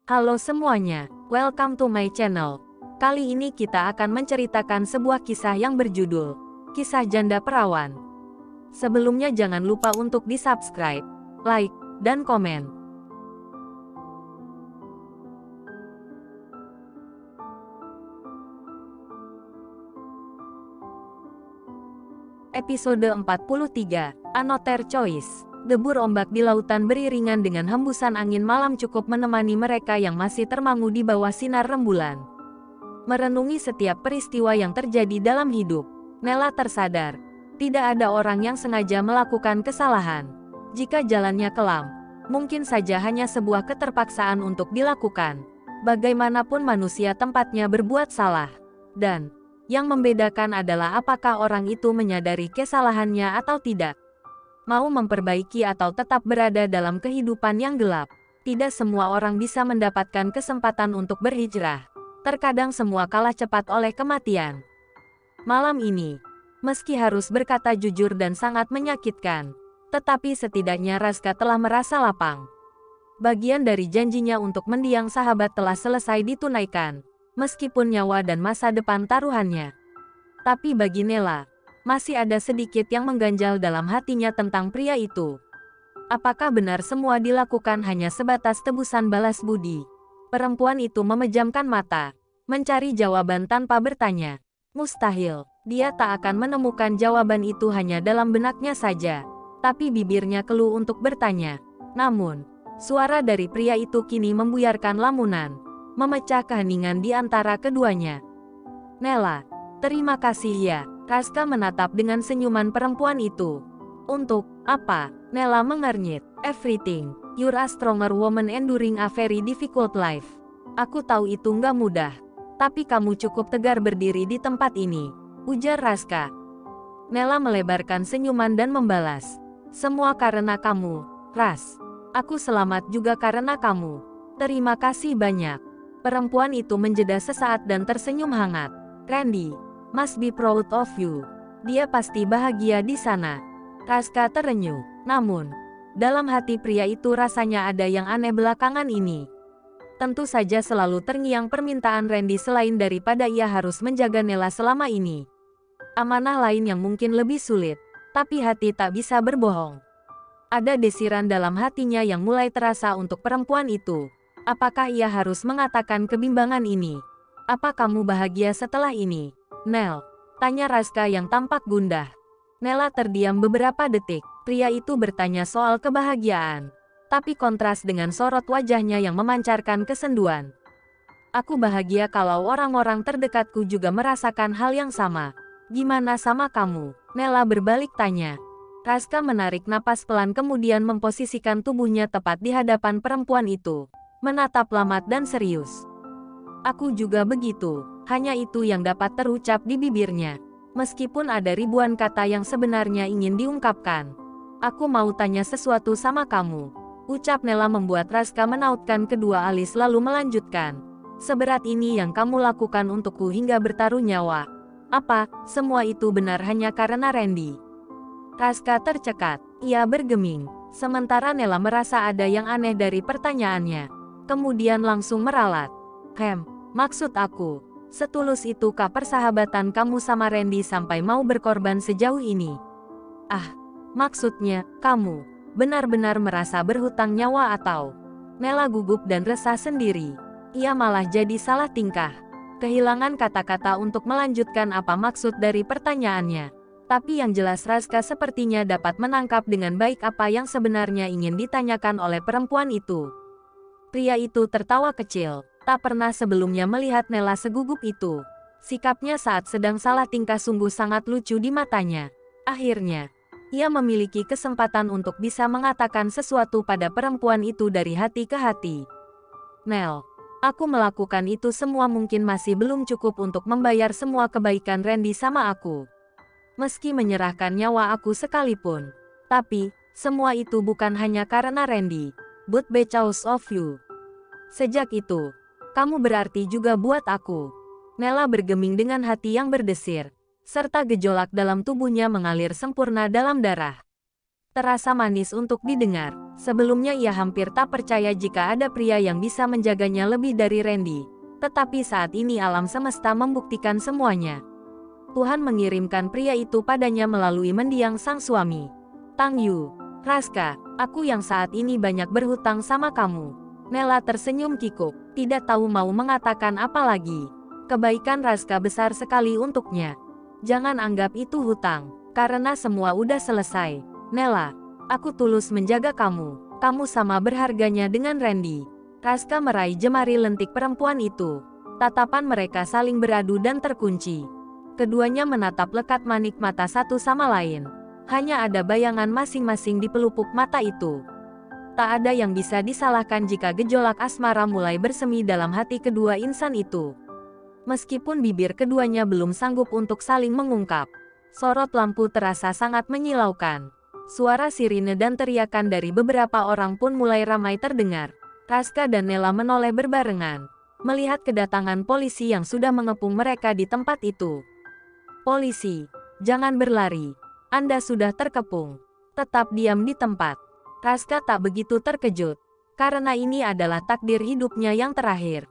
Halo semuanya, welcome to my channel. Kali ini kita akan menceritakan sebuah kisah yang berjudul Kisah Janda Perawan. Sebelumnya jangan lupa untuk di-subscribe, like, dan komen. Episode 43, Another Choice. Debur ombak di lautan beriringan dengan hembusan angin malam cukup menemani mereka yang masih termangu di bawah sinar rembulan. Merenungi setiap peristiwa yang terjadi dalam hidup, Nella tersadar, tidak ada orang yang sengaja melakukan kesalahan. Jika jalannya kelam, mungkin saja hanya sebuah keterpaksaan untuk dilakukan. Bagaimanapun manusia tempatnya berbuat salah. Dan, yang membedakan adalah apakah orang itu menyadari kesalahannya atau tidak. Mau memperbaiki atau tetap berada dalam kehidupan yang gelap. Tidak semua orang bisa mendapatkan kesempatan untuk berhijrah. Terkadang semua kalah cepat oleh kematian. Malam ini, meski harus berkata jujur dan sangat menyakitkan, tetapi setidaknya Raska telah merasa lapang. Bagian dari janjinya untuk mendiang sahabat telah selesai ditunaikan, meskipun nyawa dan masa depan taruhannya. Tapi bagi Nella, masih ada sedikit yang mengganjal dalam hatinya tentang pria itu. Apakah benar semua dilakukan hanya sebatas tebusan balas budi? Perempuan itu memejamkan mata, mencari jawaban tanpa bertanya. Mustahil, dia tak akan menemukan jawaban itu hanya dalam benaknya saja. Tapi bibirnya keluh untuk bertanya. Namun, suara dari pria itu kini membuyarkan lamunan, memecah keheningan di antara keduanya. Nella, terima kasih ya. Raska menatap dengan senyuman perempuan itu. Untuk apa? Nella mengernyit. Everything. You're a stronger woman enduring a very difficult life. Aku tahu itu nggak mudah. Tapi kamu cukup tegar berdiri di tempat ini, ujar Raska. Nella melebarkan senyuman dan membalas. Semua karena kamu, Ras. Aku selamat juga karena kamu. Terima kasih banyak. Perempuan itu menjeda sesaat dan tersenyum hangat. Randy must be proud of you. Dia pasti bahagia di sana. Raska terenyuh. Namun, dalam hati pria itu rasanya ada yang aneh belakangan ini. Tentu saja selalu terngiang permintaan Randy selain daripada ia harus menjaga Nella selama ini. Amanah lain yang mungkin lebih sulit, tapi hati tak bisa berbohong. Ada desiran dalam hatinya yang mulai terasa untuk perempuan itu. Apakah ia harus mengatakan kebimbangan ini? Apa kamu bahagia setelah ini, Nell? Tanya Raska yang tampak gundah. Nella terdiam beberapa detik. Pria itu bertanya soal kebahagiaan. Tapi kontras dengan sorot wajahnya yang memancarkan kesenduan. Aku bahagia kalau orang-orang terdekatku juga merasakan hal yang sama. Gimana sama kamu? Nella berbalik tanya. Raska menarik napas pelan kemudian memposisikan tubuhnya tepat di hadapan perempuan itu. Menatap lamat dan serius. Aku juga begitu. Hanya itu yang dapat terucap di bibirnya. Meskipun ada ribuan kata yang sebenarnya ingin diungkapkan. Aku mau tanya sesuatu sama kamu. Ucap Nella membuat Raska menautkan kedua alis lalu melanjutkan. Seberat ini yang kamu lakukan untukku hingga bertaruh nyawa. Apa, semua itu benar hanya karena Randy? Raska tercekat. Ia bergeming. Sementara Nella merasa ada yang aneh dari pertanyaannya. Kemudian langsung meralat. Maksud aku, setulus itukah persahabatan kamu sama Randy sampai mau berkorban sejauh ini? Maksudnya, kamu benar-benar merasa berhutang nyawa atau? Nella gugup dan resah sendiri. Ia malah jadi salah tingkah. Kehilangan kata-kata untuk melanjutkan apa maksud dari pertanyaannya. Tapi yang jelas Raska sepertinya dapat menangkap dengan baik apa yang sebenarnya ingin ditanyakan oleh perempuan itu. Pria itu tertawa kecil. Tak pernah sebelumnya melihat Nella segugup itu. Sikapnya saat sedang salah tingkah sungguh sangat lucu di matanya. Akhirnya, ia memiliki kesempatan untuk bisa mengatakan sesuatu pada perempuan itu dari hati ke hati. Nell, aku melakukan itu semua mungkin masih belum cukup untuk membayar semua kebaikan Randy sama aku. Meski menyerahkan nyawa aku sekalipun. Tapi, semua itu bukan hanya karena Randy. But because of you. Sejak itu, kamu berarti juga buat aku. Nella bergeming dengan hati yang berdesir, serta gejolak dalam tubuhnya mengalir sempurna dalam darah. Terasa manis untuk didengar. Sebelumnya ia hampir tak percaya jika ada pria yang bisa menjaganya lebih dari Randy. Tetapi saat ini alam semesta membuktikan semuanya. Tuhan mengirimkan pria itu padanya melalui mendiang sang suami. Tang Yu, Raska, aku yang saat ini banyak berhutang sama kamu. Nella tersenyum kikuk, tidak tahu mau mengatakan apa lagi. Kebaikan Raska besar sekali untuknya. Jangan anggap itu hutang, karena semua udah selesai. Nella, aku tulus menjaga kamu. Kamu sama berharganya dengan Randy. Raska meraih jemari lentik perempuan itu. Tatapan mereka saling beradu dan terkunci. Keduanya menatap lekat manik mata satu sama lain. Hanya ada bayangan masing-masing di pelupuk mata itu. Tak ada yang bisa disalahkan jika gejolak asmara mulai bersemi dalam hati kedua insan itu. Meskipun bibir keduanya belum sanggup untuk saling mengungkap, sorot lampu terasa sangat menyilaukan. Suara sirine dan teriakan dari beberapa orang pun mulai ramai terdengar. Raska dan Nella menoleh berbarengan, melihat kedatangan polisi yang sudah mengepung mereka di tempat itu. Polisi, jangan berlari. Anda sudah terkepung. Tetap diam di tempat. Raska tak begitu terkejut, karena ini adalah takdir hidupnya yang terakhir.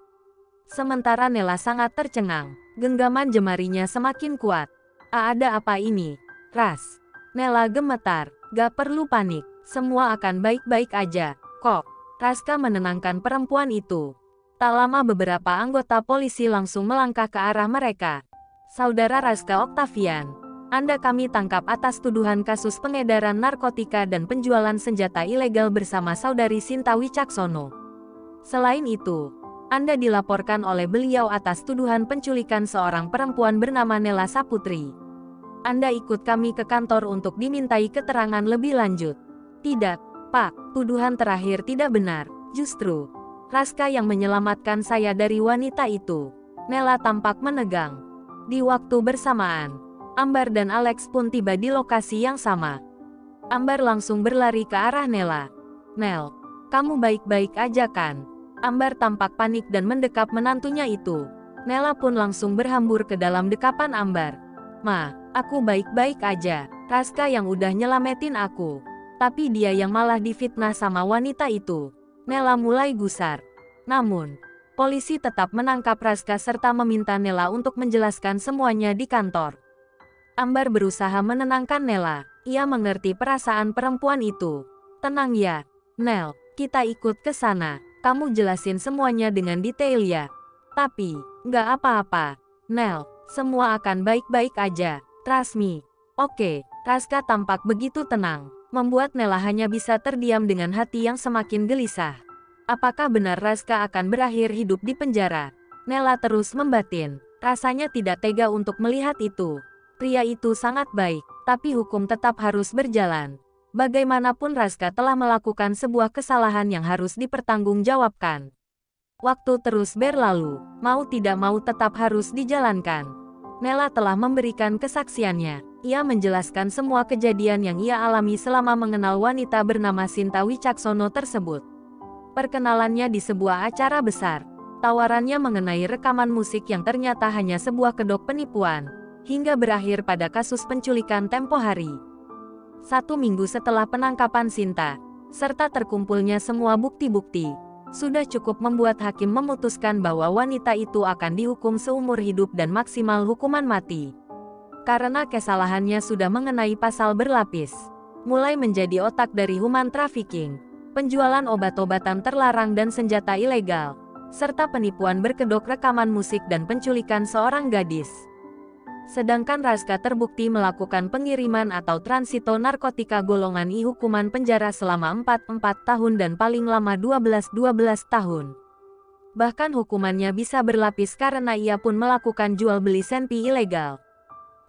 Sementara Nella sangat tercengang, genggaman jemarinya semakin kuat. Ada apa ini? Ras. Nella gemetar. Gak perlu panik, semua akan baik-baik aja, kok. Raska menenangkan perempuan itu. Tak lama beberapa anggota polisi langsung melangkah ke arah mereka. Saudara Raska Octavian, Anda kami tangkap atas tuduhan kasus pengedaran narkotika dan penjualan senjata ilegal bersama saudari Sinta Wicaksono. Selain itu, Anda dilaporkan oleh beliau atas tuduhan penculikan seorang perempuan bernama Nella Saputri. Anda ikut kami ke kantor untuk dimintai keterangan lebih lanjut. Tidak, Pak, tuduhan terakhir tidak benar. Justru, Raska yang menyelamatkan saya dari wanita itu. Nella tampak menegang. Di waktu bersamaan, Ambar dan Alex pun tiba di lokasi yang sama. Ambar langsung berlari ke arah Nella. Nel, kamu baik-baik aja kan? Ambar tampak panik dan mendekap menantunya itu. Nella pun langsung berhambur ke dalam dekapan Ambar. Ma, aku baik-baik aja. Raska yang udah nyelamatin aku. Tapi dia yang malah difitnah sama wanita itu. Nella mulai gusar. Namun, polisi tetap menangkap Raska serta meminta Nella untuk menjelaskan semuanya di kantor. Ambar berusaha menenangkan Nella. Ia mengerti perasaan perempuan itu. Tenang ya, Nel, kita ikut ke sana. Kamu jelasin semuanya dengan detail ya. Tapi, nggak apa-apa. Nel, semua akan baik-baik aja. Trust me. Oke, Raska tampak begitu tenang, membuat Nella hanya bisa terdiam dengan hati yang semakin gelisah. Apakah benar Raska akan berakhir hidup di penjara? Nella terus membatin. Rasanya tidak tega untuk melihat itu. Pria itu sangat baik, tapi hukum tetap harus berjalan. Bagaimanapun Raska telah melakukan sebuah kesalahan yang harus dipertanggungjawabkan. Waktu terus berlalu, mau tidak mau tetap harus dijalankan. Nella telah memberikan kesaksiannya. Ia menjelaskan semua kejadian yang ia alami selama mengenal wanita bernama Sinta Wicaksono tersebut. Perkenalannya di sebuah acara besar. Tawarannya mengenai rekaman musik yang ternyata hanya sebuah kedok penipuan. Hingga berakhir pada kasus penculikan tempo hari. 1 minggu setelah penangkapan Sinta, serta terkumpulnya semua bukti-bukti, sudah cukup membuat hakim memutuskan bahwa wanita itu akan dihukum seumur hidup dan maksimal hukuman mati. Karena kesalahannya sudah mengenai pasal berlapis, mulai menjadi otak dari human trafficking, penjualan obat-obatan terlarang dan senjata ilegal, serta penipuan berkedok rekaman musik dan penculikan seorang gadis. Sedangkan Raska terbukti melakukan pengiriman atau transito narkotika golongan I hukuman penjara selama 4 tahun dan paling lama 12 tahun. Bahkan hukumannya bisa berlapis karena ia pun melakukan jual beli senpi ilegal.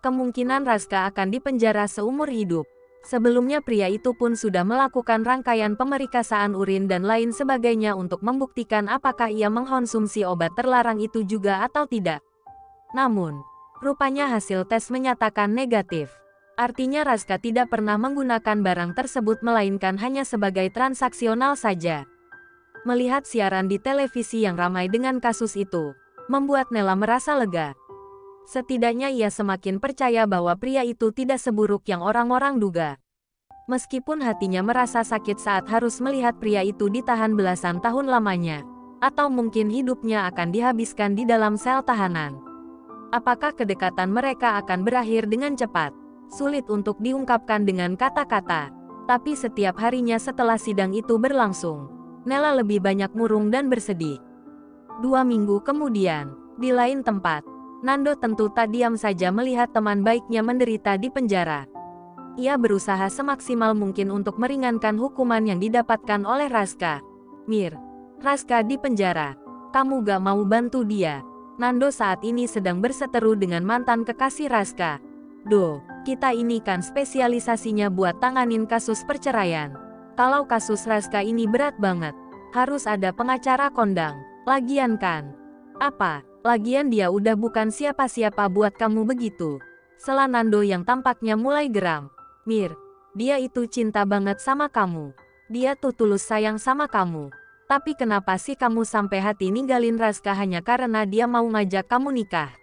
Kemungkinan Raska akan dipenjara seumur hidup. Sebelumnya pria itu pun sudah melakukan rangkaian pemerikasaan urin dan lain sebagainya untuk membuktikan apakah ia mengkonsumsi obat terlarang itu juga atau tidak. Namun, rupanya hasil tes menyatakan negatif. Artinya Raska tidak pernah menggunakan barang tersebut melainkan hanya sebagai transaksional saja. Melihat siaran di televisi yang ramai dengan kasus itu, membuat Nella merasa lega. Setidaknya ia semakin percaya bahwa pria itu tidak seburuk yang orang-orang duga. Meskipun hatinya merasa sakit saat harus melihat pria itu ditahan belasan tahun lamanya, atau mungkin hidupnya akan dihabiskan di dalam sel tahanan. Apakah kedekatan mereka akan berakhir dengan cepat? Sulit untuk diungkapkan dengan kata-kata. Tapi setiap harinya setelah sidang itu berlangsung, Nella lebih banyak murung dan bersedih. 2 minggu kemudian, di lain tempat, Nando tentu tak diam saja melihat teman baiknya menderita di penjara. Ia berusaha semaksimal mungkin untuk meringankan hukuman yang didapatkan oleh Raska. Mir, Raska di penjara. Kamu gak mau bantu dia? Nando saat ini sedang berseteru dengan mantan kekasih Raska. Do, kita ini kan spesialisasinya buat tanganin kasus perceraian. Kalau kasus Raska ini berat banget, harus ada pengacara kondang. Lagian kan? Apa? Lagian dia udah bukan siapa-siapa buat kamu begitu. Sela Nando yang tampaknya mulai geram. Mir, dia itu cinta banget sama kamu. Dia tuh tulus sayang sama kamu. Tapi kenapa sih kamu sampai hati ninggalin Raska hanya karena dia mau ngajak kamu nikah?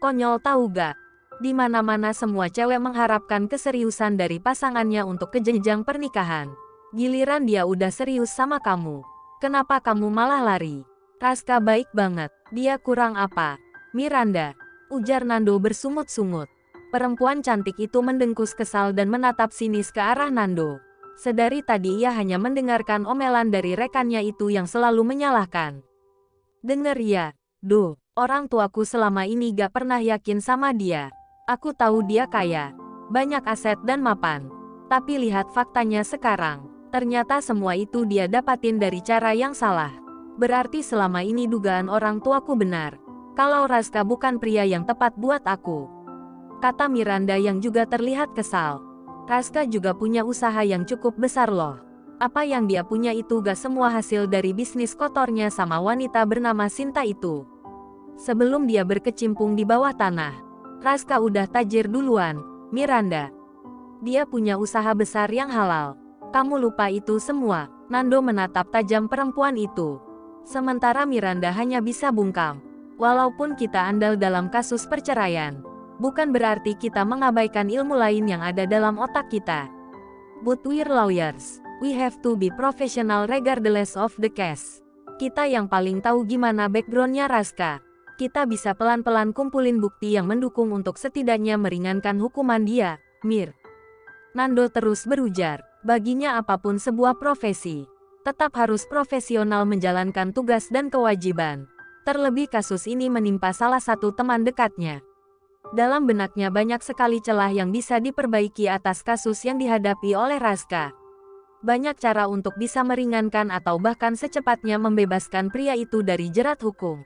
Konyol tahu gak? Di mana-mana semua cewek mengharapkan keseriusan dari pasangannya untuk ke jenjang pernikahan. Giliran dia udah serius sama kamu. Kenapa kamu malah lari? Raska baik banget. Dia kurang apa? Miranda, ujar Nando bersungut-sungut. Perempuan cantik itu mendengkus kesal dan menatap sinis ke arah Nando. Sedari tadi ia hanya mendengarkan omelan dari rekannya itu yang selalu menyalahkan. Dengar ya, Do, orang tuaku selama ini gak pernah yakin sama dia. Aku tahu dia kaya, banyak aset dan mapan. Tapi lihat faktanya sekarang, ternyata semua itu dia dapatin dari cara yang salah. Berarti selama ini dugaan orang tuaku benar. Kalau Raska bukan pria yang tepat buat aku. Kata Miranda yang juga terlihat kesal. Raska juga punya usaha yang cukup besar loh. Apa yang dia punya itu gak semua hasil dari bisnis kotornya sama wanita bernama Sinta itu. Sebelum dia berkecimpung di bawah tanah, Raska udah tajir duluan, Miranda. Dia punya usaha besar yang halal. Kamu lupa itu semua. Nando menatap tajam perempuan itu. Sementara Miranda hanya bisa bungkam. Walaupun kita andal dalam kasus perceraian, bukan berarti kita mengabaikan ilmu lain yang ada dalam otak kita. But we're lawyers. We have to be professional regardless of the case. Kita yang paling tahu gimana backgroundnya Raska. Kita bisa pelan-pelan kumpulin bukti yang mendukung untuk setidaknya meringankan hukuman dia, Mir. Nando terus berujar, baginya apapun sebuah profesi. Tetap harus profesional menjalankan tugas dan kewajiban. Terlebih kasus ini menimpa salah satu teman dekatnya. Dalam benaknya banyak sekali celah yang bisa diperbaiki atas kasus yang dihadapi oleh Raska. Banyak cara untuk bisa meringankan atau bahkan secepatnya membebaskan pria itu dari jerat hukum.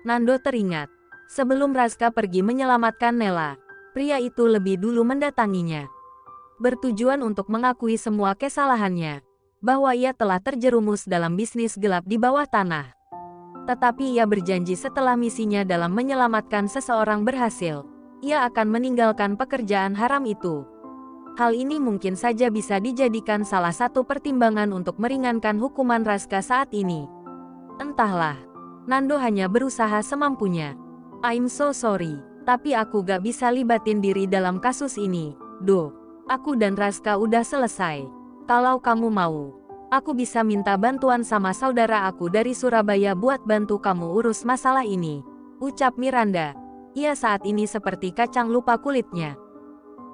Nando teringat, sebelum Raska pergi menyelamatkan Nella, pria itu lebih dulu mendatanginya. Bertujuan untuk mengakui semua kesalahannya, bahwa ia telah terjerumus dalam bisnis gelap di bawah tanah. Tetapi ia berjanji setelah misinya dalam menyelamatkan seseorang berhasil, ia akan meninggalkan pekerjaan haram itu. Hal ini mungkin saja bisa dijadikan salah satu pertimbangan untuk meringankan hukuman Raska saat ini. Entahlah, Nando hanya berusaha semampunya. I'm so sorry, tapi aku gak bisa libatin diri dalam kasus ini, Do. Aku dan Raska udah selesai. Kalau kamu mau, aku bisa minta bantuan sama saudara aku dari Surabaya buat bantu kamu urus masalah ini, ucap Miranda. Ia saat ini seperti kacang lupa kulitnya.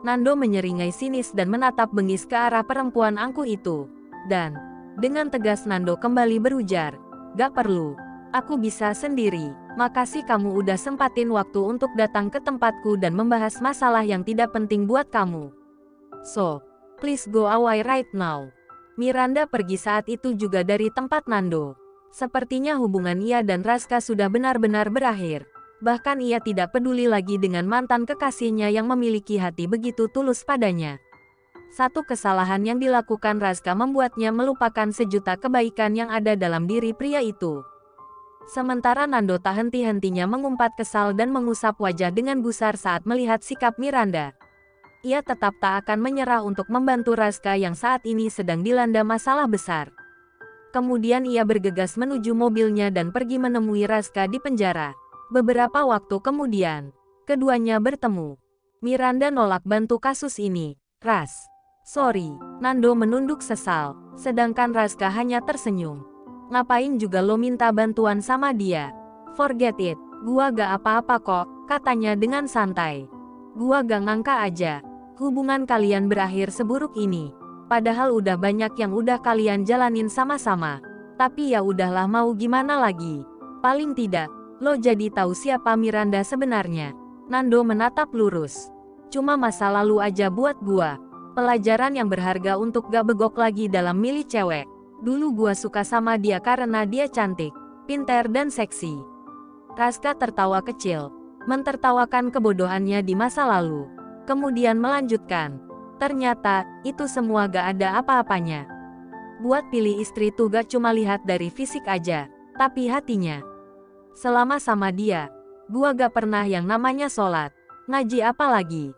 Nando menyeringai sinis dan menatap bengis ke arah perempuan angkuh itu. Dan, dengan tegas Nando kembali berujar, gak perlu. Aku bisa sendiri. Makasih kamu udah sempatin waktu untuk datang ke tempatku dan membahas masalah yang tidak penting buat kamu. So, please go away right now. Miranda pergi saat itu juga dari tempat Nando. Sepertinya hubungan ia dan Raska sudah benar-benar berakhir. Bahkan ia tidak peduli lagi dengan mantan kekasihnya yang memiliki hati begitu tulus padanya. Satu kesalahan yang dilakukan Raska membuatnya melupakan sejuta kebaikan yang ada dalam diri pria itu. Sementara Nando tak henti-hentinya mengumpat kesal dan mengusap wajah dengan gusar saat melihat sikap Miranda. Ia tetap tak akan menyerah untuk membantu Raska yang saat ini sedang dilanda masalah besar. Kemudian ia bergegas menuju mobilnya dan pergi menemui Raska di penjara. Beberapa waktu kemudian, keduanya bertemu. Miranda nolak bantu kasus ini. Ras, Sorry, Nando menunduk sesal, sedangkan Raska hanya tersenyum. Ngapain juga lo minta bantuan sama dia? Forget it, gua gak apa-apa kok, katanya dengan santai. Gua gak ngangka aja, hubungan kalian berakhir seburuk ini. Padahal udah banyak yang udah kalian jalanin sama-sama. Tapi ya udahlah, mau gimana lagi. Paling tidak, lo jadi tahu siapa Miranda sebenarnya. Nando menatap lurus. Cuma masa lalu aja buat gua. Pelajaran yang berharga untuk gak begok lagi dalam milih cewek. Dulu gua suka sama dia karena dia cantik, pinter dan seksi. Raska tertawa kecil, mentertawakan kebodohannya di masa lalu. Kemudian melanjutkan, ternyata itu semua gak ada apa-apanya. Buat pilih istri tuh gak cuma lihat dari fisik aja, tapi hatinya. Selama sama dia, gua gak pernah yang namanya sholat, ngaji apa lagi.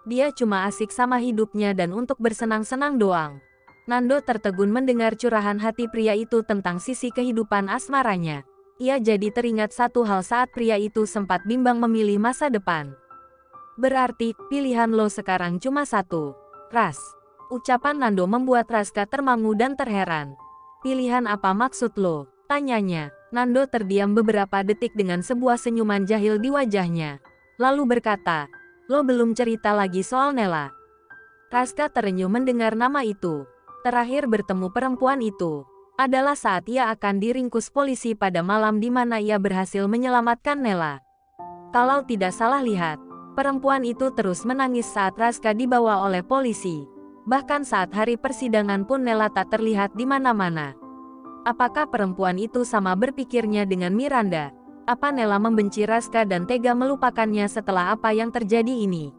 Dia cuma asik sama hidupnya dan untuk bersenang-senang doang. Nando tertegun mendengar curahan hati pria itu tentang sisi kehidupan asmaranya. Ia jadi teringat satu hal saat pria itu sempat bimbang memilih masa depan. Berarti, pilihan lo sekarang cuma satu, Ras. Ucapan Nando membuat Raska termangu dan terheran. Pilihan apa maksud lo? Tanyanya. Nando terdiam beberapa detik dengan sebuah senyuman jahil di wajahnya. Lalu berkata, lo belum cerita lagi soal Nela. Raska terenyuh mendengar nama itu. Terakhir bertemu perempuan itu adalah saat ia akan diringkus polisi pada malam di mana ia berhasil menyelamatkan Nela. Kalau tidak salah lihat, perempuan itu terus menangis saat Raska dibawa oleh polisi. Bahkan saat hari persidangan pun Nela tak terlihat di mana-mana. Apakah perempuan itu sama berpikirnya dengan Miranda? Apa Nela membenci Raska dan tega melupakannya setelah apa yang terjadi ini?